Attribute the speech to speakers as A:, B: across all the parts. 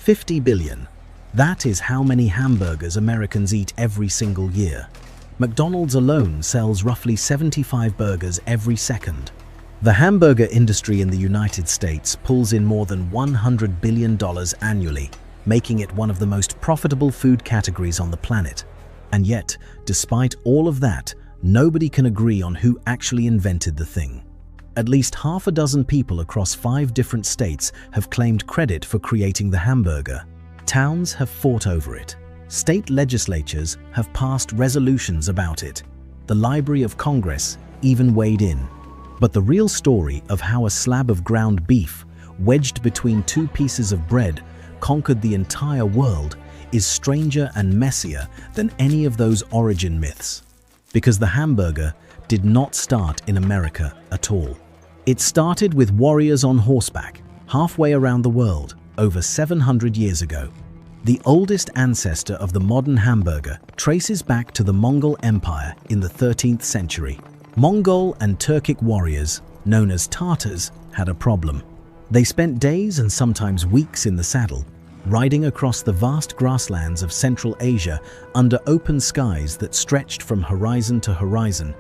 A: 50 billion. That is how many hamburgers Americans eat every single year. McDonald's alone sells roughly 75 burgers every second. The hamburger industry in the United States pulls in more than $100 billion annually, making it one of the most profitable food categories on the planet. And yet, despite all of that, nobody can agree on who actually invented the thing. At least half a dozen people across 5 different states have claimed credit for creating the hamburger. Towns have fought over it. State legislatures have passed resolutions about it. The Library of Congress even weighed in. But the real story of how a slab of ground beef, wedged between 2 pieces of bread, conquered the entire world is stranger and messier than any of those origin myths. Because the hamburger did not start in America at all. It started with warriors on horseback, halfway around the world, over 700 years ago. The oldest ancestor of the modern hamburger traces back to the Mongol Empire in the 13th century. Mongol and Turkic warriors, known as Tartars, had a problem. They spent days and sometimes weeks in the saddle, riding across the vast grasslands of Central Asia under open skies that stretched from horizon to horizon,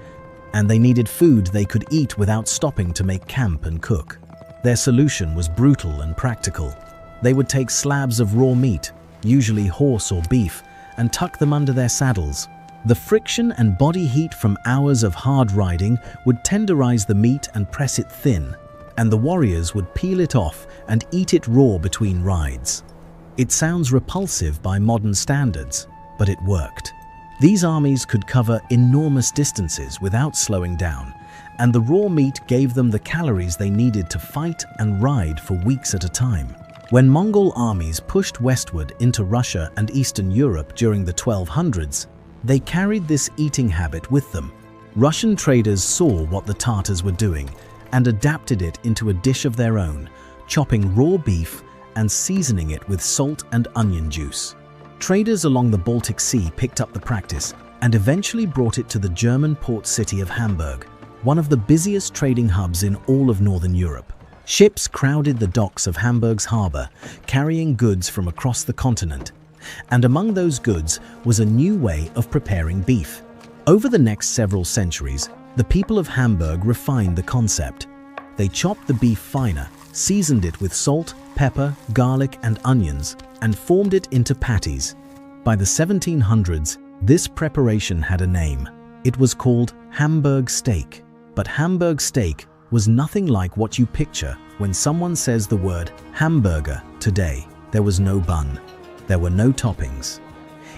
A: and they needed food they could eat without stopping to make camp and cook. Their solution was brutal and practical. They would take slabs of raw meat, usually horse or beef, and tuck them under their saddles. The friction and body heat from hours of hard riding would tenderize the meat and press it thin, and the warriors would peel it off and eat it raw between rides. It sounds repulsive by modern standards, but it worked. These armies could cover enormous distances without slowing down, and the raw meat gave them the calories they needed to fight and ride for weeks at a time. When Mongol armies pushed westward into Russia and Eastern Europe during the 1200s, they carried this eating habit with them. Russian traders saw what the Tartars were doing and adapted it into a dish of their own, chopping raw beef and seasoning it with salt and onion juice. Traders along the Baltic Sea picked up the practice and eventually brought it to the German port city of Hamburg, one of the busiest trading hubs in all of Northern Europe. Ships crowded the docks of Hamburg's harbor, carrying goods from across the continent. And among those goods was a new way of preparing beef. Over the next several centuries, the people of Hamburg refined the concept. They chopped the beef finer, seasoned it with salt, pepper, garlic, and onions, and formed it into patties. By the 1700s, this preparation had a name. It was called Hamburg steak. But Hamburg steak was nothing like what you picture when someone says the word hamburger today. There was no bun. There were no toppings.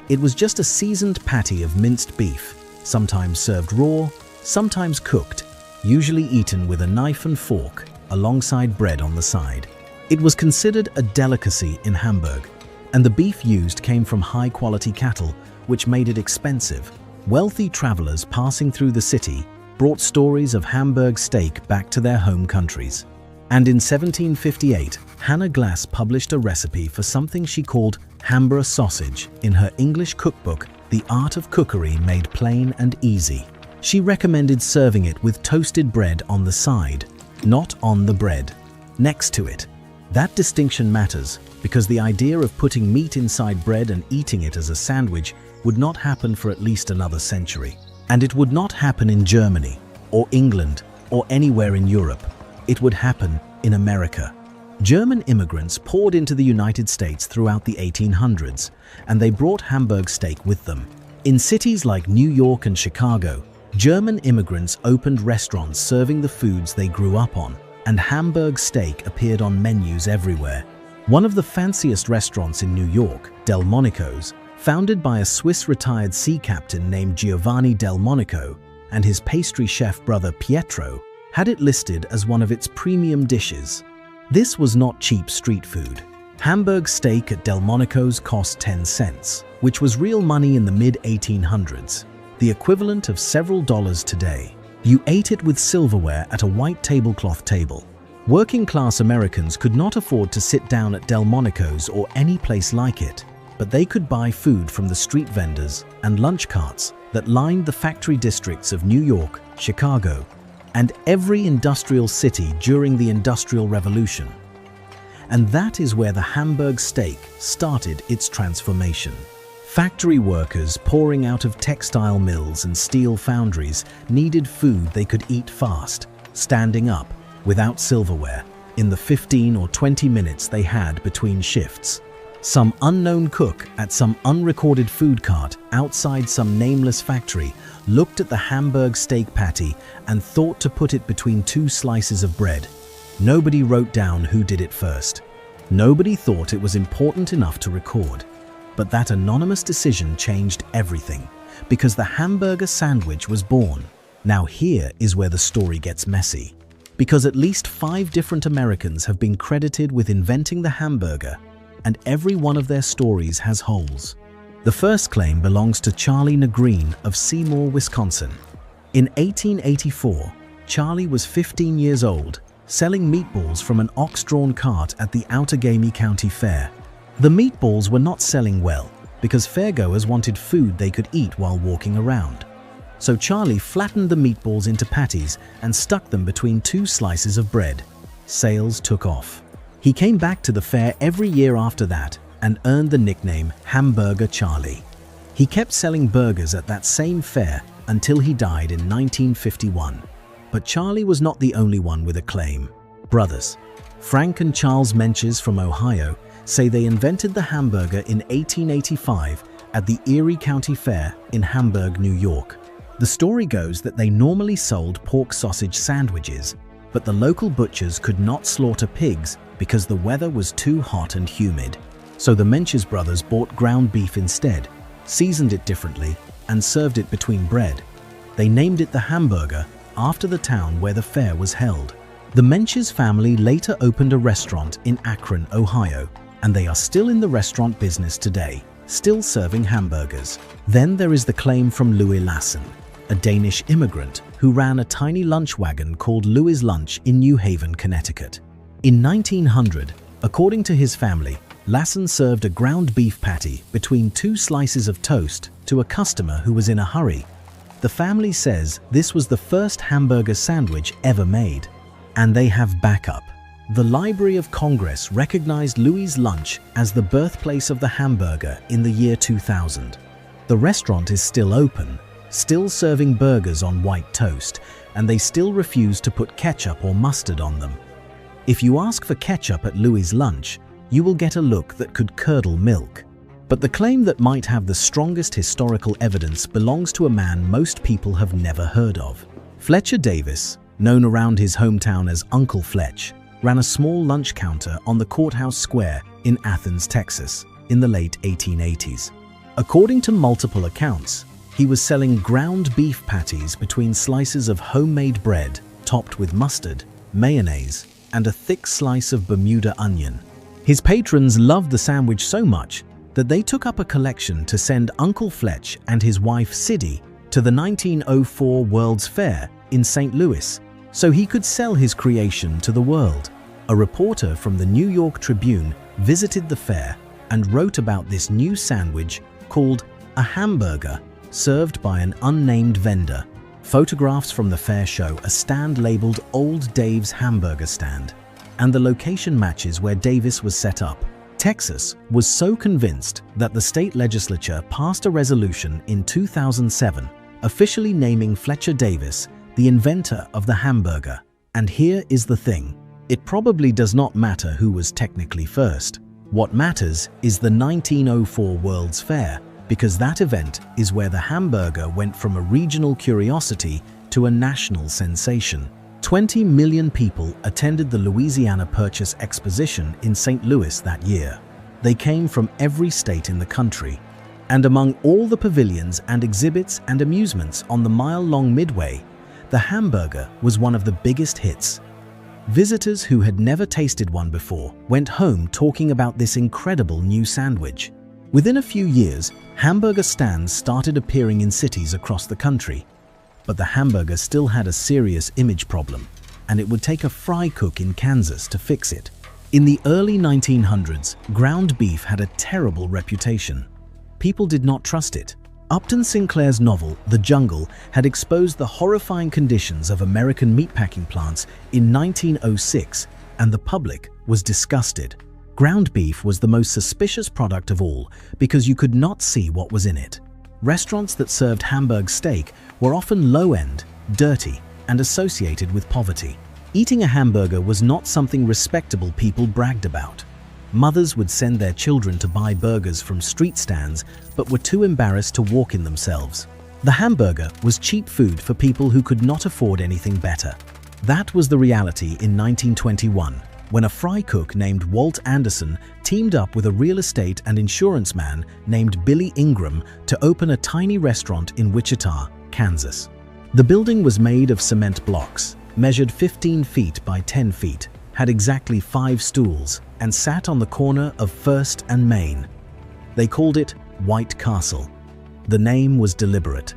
A: It was just a seasoned patty of minced beef, sometimes served raw, sometimes cooked, usually eaten with a knife and fork alongside bread on the side. It was considered a delicacy in Hamburg, and the beef used came from high-quality cattle, which made it expensive. Wealthy travelers passing through the city brought stories of Hamburg steak back to their home countries. And in 1758, Hannah Glass published a recipe for something she called Hamburger sausage in her English cookbook, The Art of Cookery Made Plain and Easy. She recommended serving it with toasted bread on the side, not on the bread, next to it. That distinction matters because the idea of putting meat inside bread and eating it as a sandwich would not happen for at least another century. And it would not happen in Germany or England or anywhere in Europe. It would happen in America. German immigrants poured into the United States throughout the 1800s, and they brought Hamburg steak with them. In cities like New York and Chicago, German immigrants opened restaurants serving the foods they grew up on, and Hamburg steak appeared on menus everywhere. One of the fanciest restaurants in New York, Delmonico's, founded by a Swiss retired sea captain named Giovanni Delmonico and his pastry chef brother Pietro, had it listed as one of its premium dishes. This was not cheap street food. Hamburg steak at Delmonico's cost 10 cents, which was real money in the mid-1800s, the equivalent of several dollars today. You ate it with silverware at a white tablecloth table. Working-class Americans could not afford to sit down at Delmonico's or any place like it, but they could buy food from the street vendors and lunch carts that lined the factory districts of New York, Chicago, and every industrial city during the Industrial Revolution. And that is where the Hamburg steak started its transformation. Factory workers pouring out of textile mills and steel foundries needed food they could eat fast, standing up, without silverware, in the 15 or 20 minutes they had between shifts. Some unknown cook at some unrecorded food cart outside some nameless factory looked at the Hamburg steak patty and thought to put it between two slices of bread. Nobody wrote down who did it first. Nobody thought it was important enough to record. But that anonymous decision changed everything, because the Hamburger sandwich was born. Now here is where the story gets messy. Because at least 5 different Americans have been credited with inventing the hamburger, and every one of their stories has holes. The first claim belongs to Charlie Negreen of Seymour, Wisconsin. In 1884, Charlie was 15 years old, selling meatballs from an ox-drawn cart at the Outagamie County Fair. The meatballs were not selling well because fairgoers wanted food they could eat while walking around. So Charlie flattened the meatballs into patties and stuck them between 2 slices of bread. Sales took off. He came back to the fair every year after that and earned the nickname Hamburger Charlie. He kept selling burgers at that same fair until he died in 1951. But Charlie was not the only one with a claim. Brothers, Frank and Charles Menches from Ohio, say they invented the hamburger in 1885 at the Erie County Fair in Hamburg, New York. The story goes that they normally sold pork sausage sandwiches, but the local butchers could not slaughter pigs because the weather was too hot and humid. So the Menches brothers bought ground beef instead, seasoned it differently, and served it between bread. They named it the Hamburger after the town where the fair was held. The Menches family later opened a restaurant in Akron, Ohio, and they are still in the restaurant business today, still serving hamburgers. Then there is the claim from Louis Lassen, a Danish immigrant who ran a tiny lunch wagon called Louis' Lunch in New Haven, Connecticut. In 1900, according to his family, Lassen served a ground beef patty between 2 slices of toast to a customer who was in a hurry. The family says this was the first hamburger sandwich ever made. And they have backup. The Library of Congress recognized Louis' Lunch as the birthplace of the hamburger in the year 2000. The restaurant is still open, still serving burgers on white toast, and they still refuse to put ketchup or mustard on them. If you ask for ketchup at Louis' Lunch, you will get a look that could curdle milk. But the claim that might have the strongest historical evidence belongs to a man most people have never heard of. Fletcher Davis, known around his hometown as Uncle Fletch, ran a small lunch counter on the Courthouse Square in Athens, Texas, in the late 1880s. According to multiple accounts, he was selling ground beef patties between slices of homemade bread topped with mustard, mayonnaise, and a thick slice of Bermuda onion. His patrons loved the sandwich so much that they took up a collection to send Uncle Fletch and his wife Siddy to the 1904 World's Fair in St. Louis, so he could sell his creation to the world. A reporter from the New York Tribune visited the fair and wrote about this new sandwich called a hamburger, served by an unnamed vendor. Photographs from the fair show a stand labeled Old Dave's Hamburger Stand, and the location matches where Davis was set up. Texas was so convinced that the state legislature passed a resolution in 2007 officially naming Fletcher Davis the inventor of the hamburger. And here is the thing. It probably does not matter who was technically first. What matters is the 1904 World's Fair, because that event is where the hamburger went from a regional curiosity to a national sensation. 20 million people attended the Louisiana Purchase Exposition in St. Louis that year. They came from every state in the country. And among all the pavilions and exhibits and amusements on the mile-long midway, the hamburger was one of the biggest hits. Visitors who had never tasted one before went home talking about this incredible new sandwich. Within a few years, hamburger stands started appearing in cities across the country. But the hamburger still had a serious image problem, and it would take a fry cook in Kansas to fix it. In the early 1900s, ground beef had a terrible reputation. People did not trust it. Upton Sinclair's novel, The Jungle, had exposed the horrifying conditions of American meatpacking plants in 1906, and the public was disgusted. Ground beef was the most suspicious product of all because you could not see what was in it. Restaurants that served Hamburg steak were often low-end, dirty, and associated with poverty. Eating a hamburger was not something respectable people bragged about. Mothers would send their children to buy burgers from street stands but were too embarrassed to walk in themselves. The hamburger was cheap food for people who could not afford anything better. That was the reality in 1921, when a fry cook named Walt Anderson teamed up with a real estate and insurance man named Billy Ingram to open a tiny restaurant in Wichita, Kansas. The building was made of cement blocks, measured 15 feet by 10 feet, had exactly 5 stools, and sat on the corner of First and Main. They called it White Castle. The name was deliberate.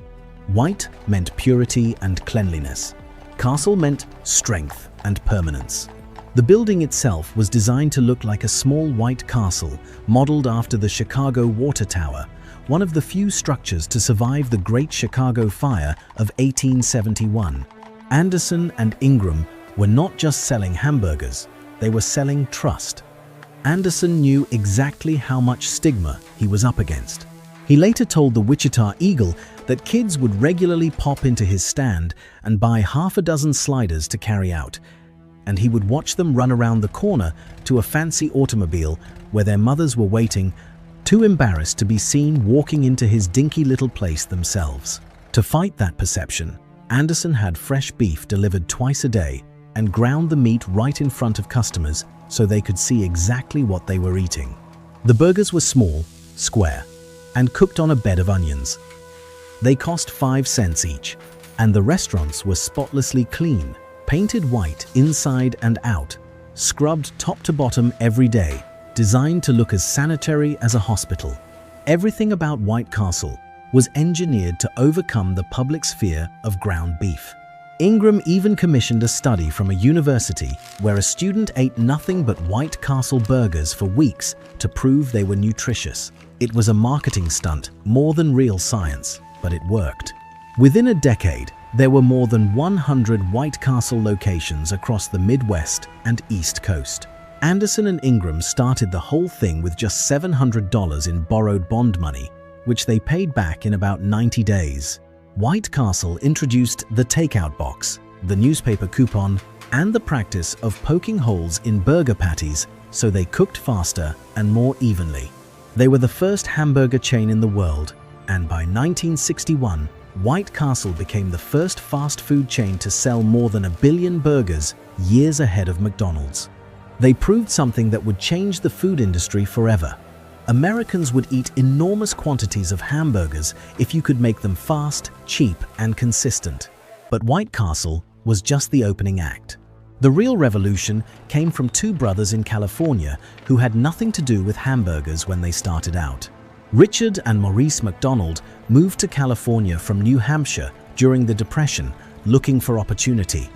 A: White meant purity and cleanliness. Castle meant strength and permanence. The building itself was designed to look like a small white castle modeled after the Chicago Water Tower, one of the few structures to survive the Great Chicago Fire of 1871. Anderson and Ingram were not just selling hamburgers, they were selling trust. Anderson knew exactly how much stigma he was up against. He later told the Wichita Eagle that kids would regularly pop into his stand and buy half a dozen sliders to carry out, and he would watch them run around the corner to a fancy automobile where their mothers were waiting, too embarrassed to be seen walking into his dinky little place themselves. To fight that perception, Anderson had fresh beef delivered twice a day and ground the meat right in front of customers so they could see exactly what they were eating. The burgers were small, square, and cooked on a bed of onions. They cost 5 cents each, and the restaurants were spotlessly clean, painted white inside and out, scrubbed top to bottom every day, designed to look as sanitary as a hospital. Everything about White Castle was engineered to overcome the public's fear of ground beef. Ingram even commissioned a study from a university where a student ate nothing but White Castle burgers for weeks to prove they were nutritious. It was a marketing stunt more than real science, but it worked. Within a decade, there were more than 100 White Castle locations across the Midwest and East Coast. Anderson and Ingram started the whole thing with just $700 in borrowed bond money, which they paid back in about 90 days. White Castle introduced the takeout box, the newspaper coupon, and the practice of poking holes in burger patties so they cooked faster and more evenly. They were the first hamburger chain in the world, and by 1961, White Castle became the first fast food chain to sell more than 1 billion burgers, years ahead of McDonald's. They proved something that would change the food industry forever. Americans would eat enormous quantities of hamburgers if you could make them fast, cheap, and consistent. But White Castle was just the opening act. The real revolution came from 2 brothers in California who had nothing to do with hamburgers when they started out. Richard and Maurice McDonald moved to California from New Hampshire during the Depression, looking for opportunity.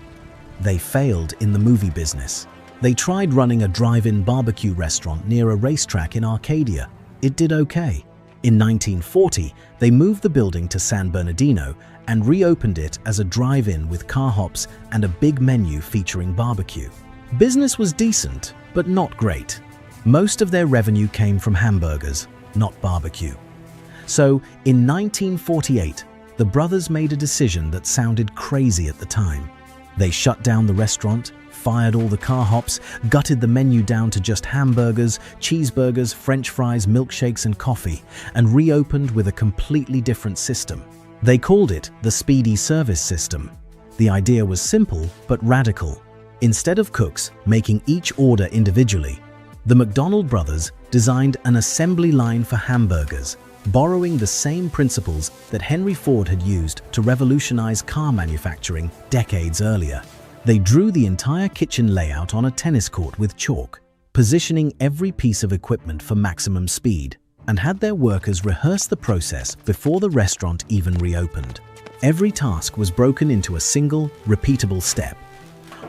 A: They failed in the movie business. They tried running a drive-in barbecue restaurant near a racetrack in Arcadia. It did okay. In 1940, they moved the building to San Bernardino and reopened it as a drive-in with car hops and a big menu featuring barbecue. Business was decent, but not great. Most of their revenue came from hamburgers, not barbecue. So, in 1948, the brothers made a decision that sounded crazy at the time. They shut down the restaurant, fired all the car hops, gutted the menu down to just hamburgers, cheeseburgers, French fries, milkshakes, and coffee, and reopened with a completely different system. They called it the Speedy Service System. The idea was simple but radical. Instead of cooks making each order individually, the McDonald brothers designed an assembly line for hamburgers, borrowing the same principles that Henry Ford had used to revolutionize car manufacturing decades earlier. They drew the entire kitchen layout on a tennis court with chalk, positioning every piece of equipment for maximum speed, and had their workers rehearse the process before the restaurant even reopened. Every task was broken into a single, repeatable step.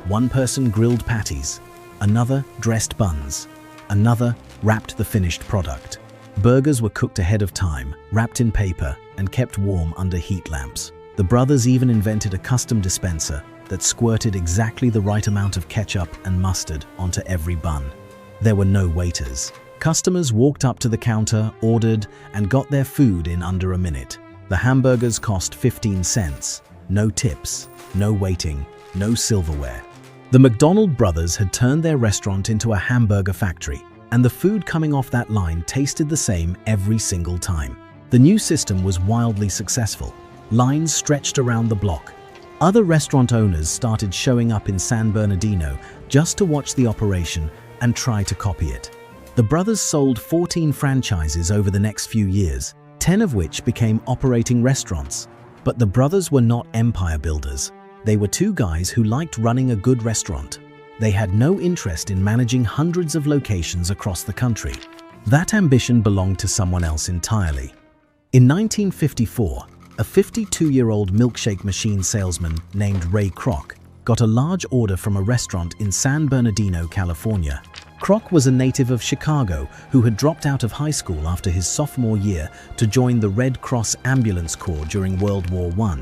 A: One person grilled patties, another dressed buns, another wrapped the finished product. Burgers were cooked ahead of time, wrapped in paper, and kept warm under heat lamps. The brothers even invented a custom dispenser that squirted exactly the right amount of ketchup and mustard onto every bun. There were no waiters. Customers walked up to the counter, ordered, and got their food in under a minute. The hamburgers cost 15 cents. No tips, no waiting, no silverware. The McDonald brothers had turned their restaurant into a hamburger factory, and the food coming off that line tasted the same every single time. The new system was wildly successful. Lines stretched around the block. Other restaurant owners started showing up in San Bernardino just to watch the operation and try to copy it. The brothers sold 14 franchises over the next few years, 10 of which became operating restaurants. But the brothers were not empire builders. They were two guys who liked running a good restaurant. They had no interest in managing hundreds of locations across the country. That ambition belonged to someone else entirely. In 1954, a 52-year-old milkshake machine salesman named Ray Kroc got a large order from a restaurant in San Bernardino, California. Kroc was a native of Chicago who had dropped out of high school after his sophomore year to join the Red Cross Ambulance Corps during World War I.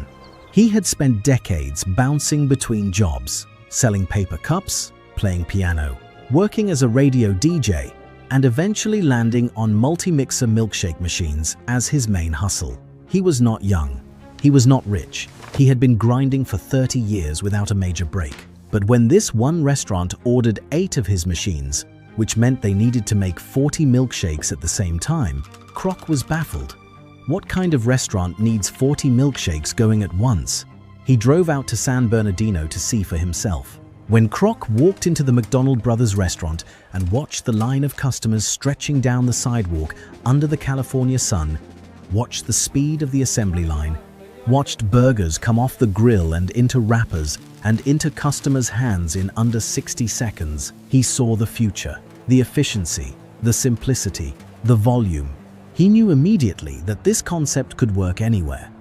A: He had spent decades bouncing between jobs, selling paper cups, playing piano, working as a radio DJ, and eventually landing on multi-mixer milkshake machines as his main hustle. He was not young. He was not rich. He had been grinding for 30 years without a major break. But when this one restaurant ordered 8 of his machines, which meant they needed to make 40 milkshakes at the same time, Kroc was baffled. What kind of restaurant needs 40 milkshakes going at once? He drove out to San Bernardino to see for himself. When Kroc walked into the McDonald brothers restaurant and watched the line of customers stretching down the sidewalk under the California sun, watched the speed of the assembly line, watched burgers come off the grill and into wrappers and into customers' hands in under 60 seconds, he saw the future, the efficiency, the simplicity, the volume. He knew immediately that this concept could work anywhere.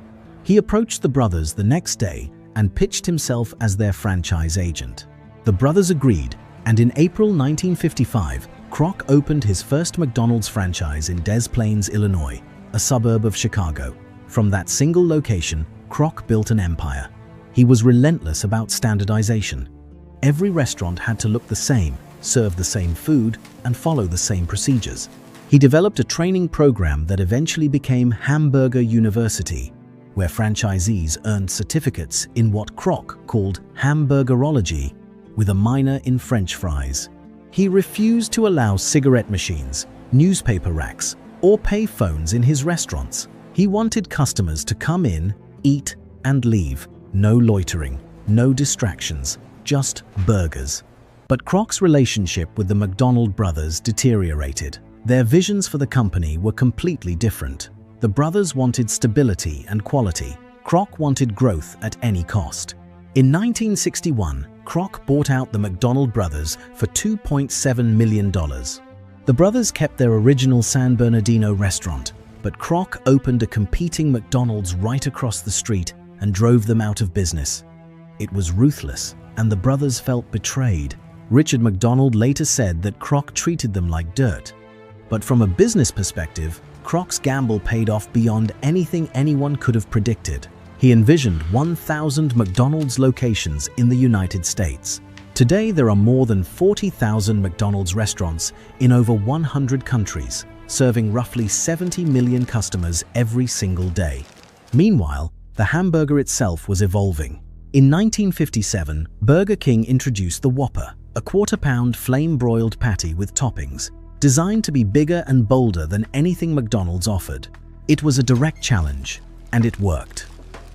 A: He approached the brothers the next day and pitched himself as their franchise agent. The brothers agreed, and in April 1955, Kroc opened his first McDonald's franchise in Des Plaines, Illinois, a suburb of Chicago. From that single location, Kroc built an empire. He was relentless about standardization. Every restaurant had to look the same, serve the same food, and follow the same procedures. He developed a training program that eventually became Hamburger University, where franchisees earned certificates in what Kroc called Hamburgerology, with a minor in French fries. He refused to allow cigarette machines, newspaper racks, or pay phones in his restaurants. He wanted customers to come in, eat, and leave. No loitering, no distractions, just burgers. But Kroc's relationship with the McDonald brothers deteriorated. Their visions for the company were completely different. The brothers wanted stability and quality. Kroc wanted growth at any cost. In 1961, Kroc bought out the McDonald brothers for $2.7 million. The brothers kept their original San Bernardino restaurant, but Kroc opened a competing McDonald's right across the street and drove them out of business. It was ruthless, and the brothers felt betrayed. Richard McDonald later said that Kroc treated them like dirt. But from a business perspective, Kroc's gamble paid off beyond anything anyone could have predicted. He envisioned 1,000 McDonald's locations in the United States. Today, there are more than 40,000 McDonald's restaurants in over 100 countries, serving roughly 70 million customers every single day. Meanwhile, the hamburger itself was evolving. In 1957, Burger King introduced the Whopper, a quarter-pound flame-broiled patty with toppings, designed to be bigger and bolder than anything McDonald's offered. It was a direct challenge, and it worked.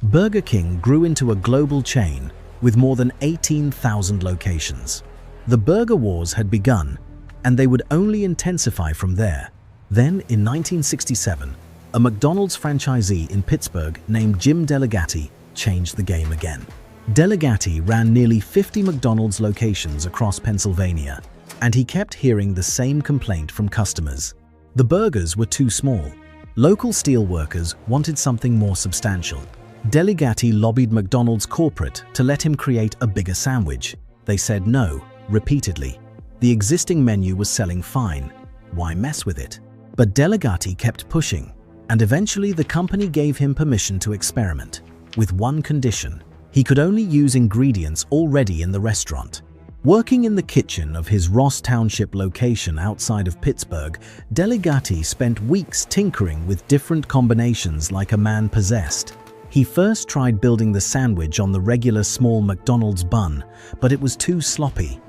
A: Burger King grew into a global chain with more than 18,000 locations. The burger wars had begun, and they would only intensify from there. Then, in 1967, a McDonald's franchisee in Pittsburgh named Jim Delegati changed the game again. Delegati ran nearly 50 McDonald's locations across Pennsylvania, and he kept hearing the same complaint from customers. The burgers were too small. Local steelworkers wanted something more substantial. Delegati lobbied McDonald's corporate to let him create a bigger sandwich. They said no, repeatedly. The existing menu was selling fine. Why mess with it? But Delegati kept pushing, and eventually the company gave him permission to experiment, with one condition. He could only use ingredients already in the restaurant. Working in the kitchen of his Ross Township location outside of Pittsburgh, Delegati spent weeks tinkering with different combinations like a man possessed. He first tried building the sandwich on the regular small McDonald's bun, but it was too sloppy.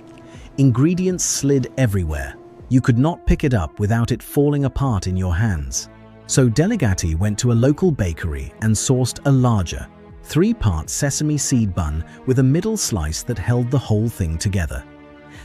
A: Ingredients slid everywhere. You could not pick it up without it falling apart in your hands. So Delegati went to a local bakery and sourced a larger, 3-part sesame seed bun with a middle slice that held the whole thing together.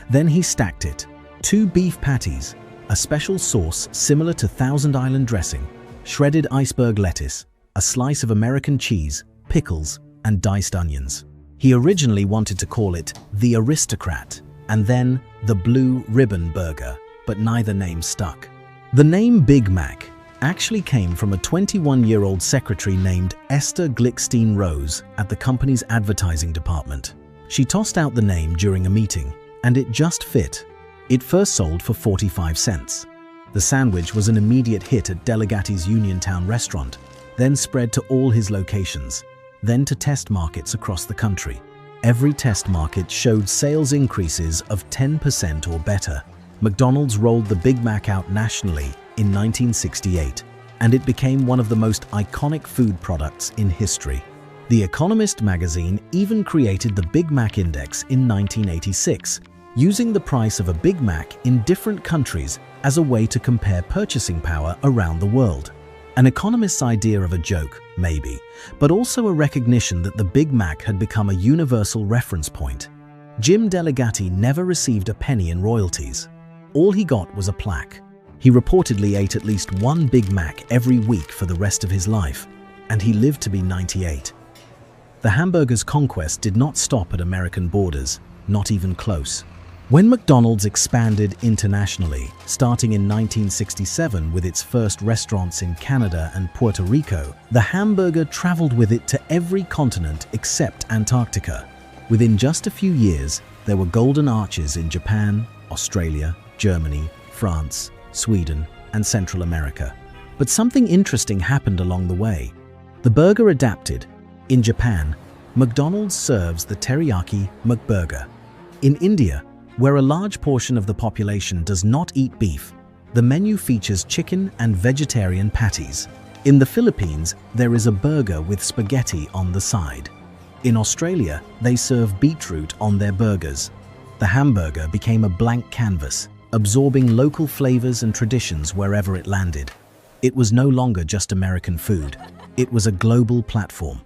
A: Then he stacked it. 2 beef patties, a special sauce similar to Thousand Island dressing, shredded iceberg lettuce, a slice of American cheese, pickles, and diced onions. He originally wanted to call it the Aristocrat and then the Blue Ribbon Burger, but neither name stuck. The name Big Mac actually came from a 21-year-old secretary named Esther Glickstein Rose at the company's advertising department. She tossed out the name during a meeting, and it just fit. It first sold for 45 cents. The sandwich was an immediate hit at Delegati's Uniontown restaurant, then spread to all his locations, then to test markets across the country. Every test market showed sales increases of 10% or better. McDonald's rolled the Big Mac out nationally in 1968, and it became one of the most iconic food products in history. The Economist magazine even created the Big Mac Index in 1986, using the price of a Big Mac in different countries as a way to compare purchasing power around the world. An economist's idea of a joke, maybe, but also a recognition that the Big Mac had become a universal reference point. Jim Delegati never received a penny in royalties. All he got was a plaque. He reportedly ate at least 1 Big Mac every week for the rest of his life, and he lived to be 98. The hamburger's conquest did not stop at American borders, not even close. When McDonald's expanded internationally, starting in 1967 with its first restaurants in Canada and Puerto Rico, the hamburger traveled with it to every continent except Antarctica. Within just a few years, there were golden arches in Japan, Australia, Germany, France, Sweden, and Central America. But something interesting happened along the way. The burger adapted. In Japan, McDonald's serves the teriyaki McBurger. In India, where a large portion of the population does not eat beef, the menu features chicken and vegetarian patties. In the Philippines, there is a burger with spaghetti on the side. In Australia, they serve beetroot on their burgers. The hamburger became a blank canvas, absorbing local flavors and traditions wherever it landed. It was no longer just American food. It was a global platform.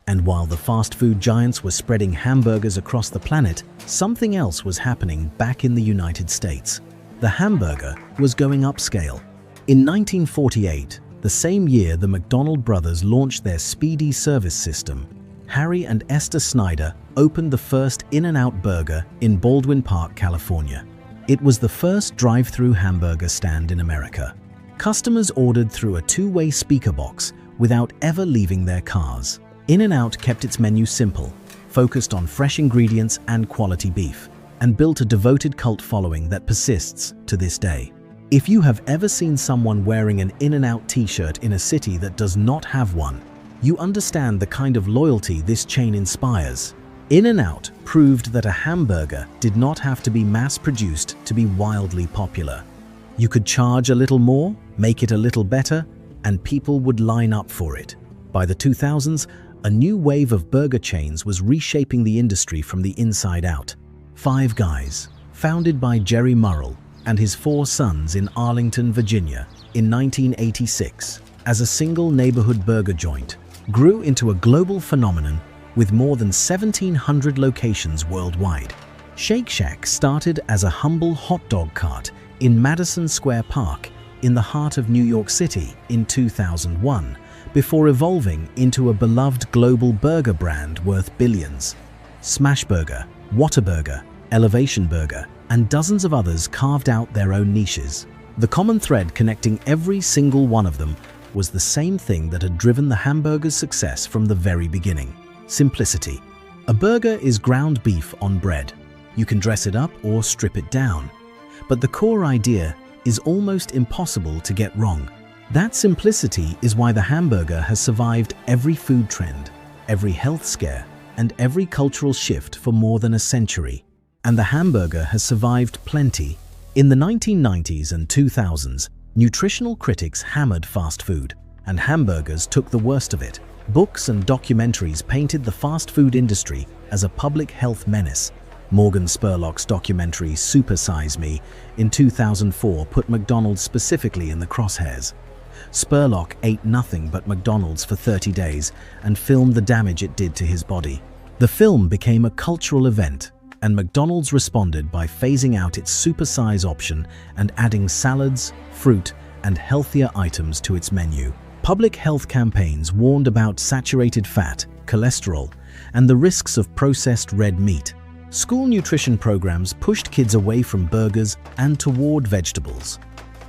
A: And while the fast food giants were spreading hamburgers across the planet, something else was happening back in the United States. The hamburger was going upscale. In 1948, the same year the McDonald brothers launched their speedy service system, Harry and Esther Snyder opened the first In-N-Out burger in Baldwin Park, California. It was the first drive-through hamburger stand in America. Customers ordered through a 2-way speaker box without ever leaving their cars. In-N-Out kept its menu simple, focused on fresh ingredients and quality beef, and built a devoted cult following that persists to this day. If you have ever seen someone wearing an In-N-Out t-shirt in a city that does not have one, you understand the kind of loyalty this chain inspires. In-N-Out proved that a hamburger did not have to be mass-produced to be wildly popular. You could charge a little more, make it a little better, and people would line up for it. By the 2000s, a new wave of burger chains was reshaping the industry from the inside out. Five Guys, founded by Jerry Murrell and his 4 sons in Arlington, Virginia, in 1986, as a single neighborhood burger joint, grew into a global phenomenon with more than 1,700 locations worldwide. Shake Shack started as a humble hot dog cart in Madison Square Park in the heart of New York City in 2001, before evolving into a beloved global burger brand worth billions. Smashburger, Whataburger, Elevation Burger, and dozens of others carved out their own niches. The common thread connecting every single one of them was the same thing that had driven the hamburger's success from the very beginning: simplicity. A burger is ground beef on bread. You can dress it up or strip it down. But the core idea is almost impossible to get wrong. That simplicity is why the hamburger has survived every food trend, every health scare, and every cultural shift for more than a century. And the hamburger has survived plenty. In the 1990s and 2000s, nutritional critics hammered fast food, and hamburgers took the worst of it. Books and documentaries painted the fast food industry as a public health menace. Morgan Spurlock's documentary Super Size Me in 2004 put McDonald's specifically in the crosshairs. Spurlock ate nothing but McDonald's for 30 days and filmed the damage it did to his body. The film became a cultural event, and McDonald's responded by phasing out its super size option and adding salads, fruit, and healthier items to its menu. Public health campaigns warned about saturated fat, cholesterol, and the risks of processed red meat. School nutrition programs pushed kids away from burgers and toward vegetables.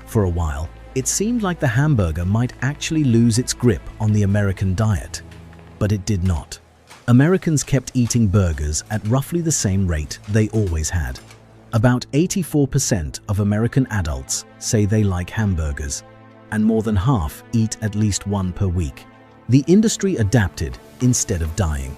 A: For a while, it seemed like the hamburger might actually lose its grip on the American diet. But it did not. Americans kept eating burgers at roughly the same rate they always had. About 84% of American adults say they like hamburgers, and more than half eat at least one per week. The industry adapted instead of dying.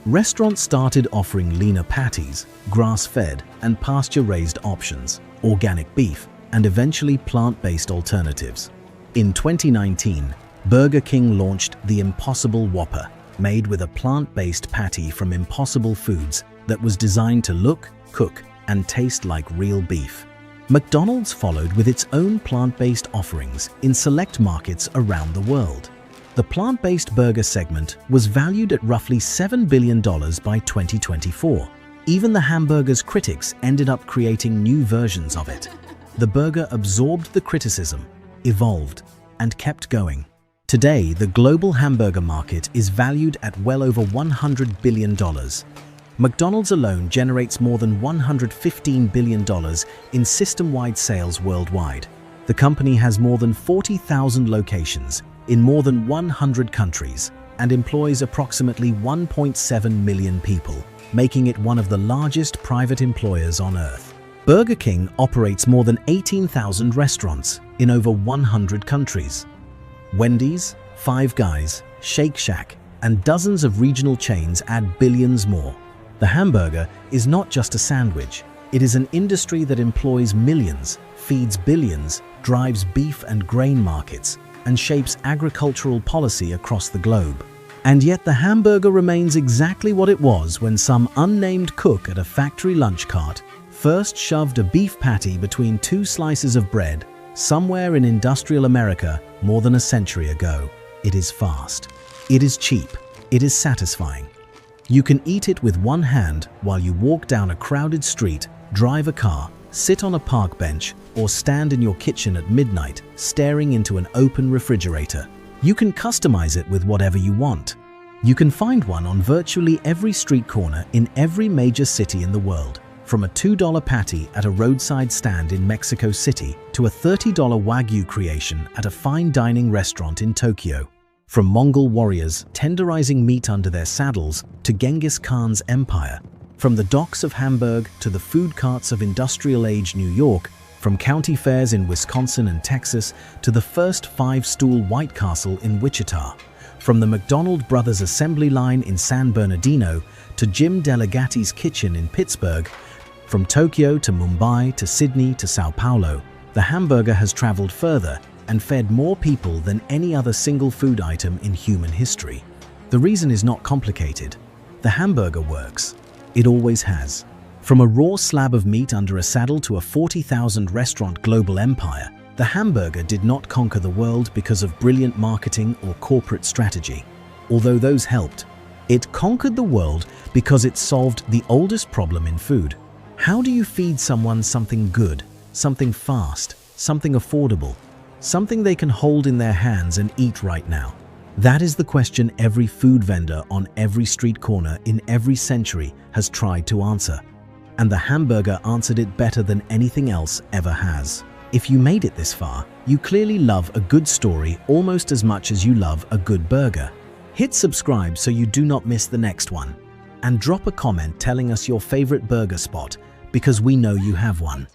A: Restaurants started offering leaner patties, grass-fed and pasture-raised options, organic beef, and eventually plant-based alternatives. In 2019, Burger King launched the Impossible Whopper, made with a plant-based patty from Impossible Foods that was designed to look, cook, and taste like real beef. McDonald's followed with its own plant-based offerings in select markets around the world. The plant-based burger segment was valued at roughly $7 billion by 2024. Even the hamburger's critics ended up creating new versions of it. The burger absorbed the criticism, evolved, and kept going. Today, the global hamburger market is valued at well over $100 billion. McDonald's alone generates more than $115 billion in system-wide sales worldwide. The company has more than 40,000 locations in more than 100 countries and employs approximately 1.7 million people, making it one of the largest private employers on Earth. Burger King operates more than 18,000 restaurants in over 100 countries. Wendy's, Five Guys, Shake Shack, and dozens of regional chains add billions more. The hamburger is not just a sandwich. It is an industry that employs millions, feeds billions, drives beef and grain markets, and shapes agricultural policy across the globe. And yet the hamburger remains exactly what it was when some unnamed cook at a factory lunch cart first shoved a beef patty between two slices of bread somewhere in industrial America more than a century ago. It is fast. It is cheap. It is satisfying. You can eat it with one hand while you walk down a crowded street, drive a car, sit on a park bench, or stand in your kitchen at midnight staring into an open refrigerator. You can customize it with whatever you want. You can find one on virtually every street corner in every major city in the world, from a $2 patty at a roadside stand in Mexico City to a $30 Wagyu creation at a fine dining restaurant in Tokyo. From Mongol warriors tenderizing meat under their saddles to Genghis Khan's empire, from the docks of Hamburg to the food carts of industrial-age New York, from county fairs in Wisconsin and Texas to the first five-stool White Castle in Wichita, from the McDonald Brothers assembly line in San Bernardino to Jim Delegatti's kitchen in Pittsburgh, from Tokyo to Mumbai to Sydney to Sao Paulo, the hamburger has traveled further and fed more people than any other single food item in human history. The reason is not complicated. The hamburger works. It always has. From a raw slab of meat under a saddle to a 40,000 restaurant global empire, the hamburger did not conquer the world because of brilliant marketing or corporate strategy. Although those helped, it conquered the world because it solved the oldest problem in food. How do you feed someone something good, something fast, something affordable, something they can hold in their hands and eat right now? That is the question every food vendor on every street corner in every century has tried to answer. And the hamburger answered it better than anything else ever has. If you made it this far, you clearly love a good story almost as much as you love a good burger. Hit subscribe so you do not miss the next one. And drop a comment telling us your favorite burger spot, because we know you have one.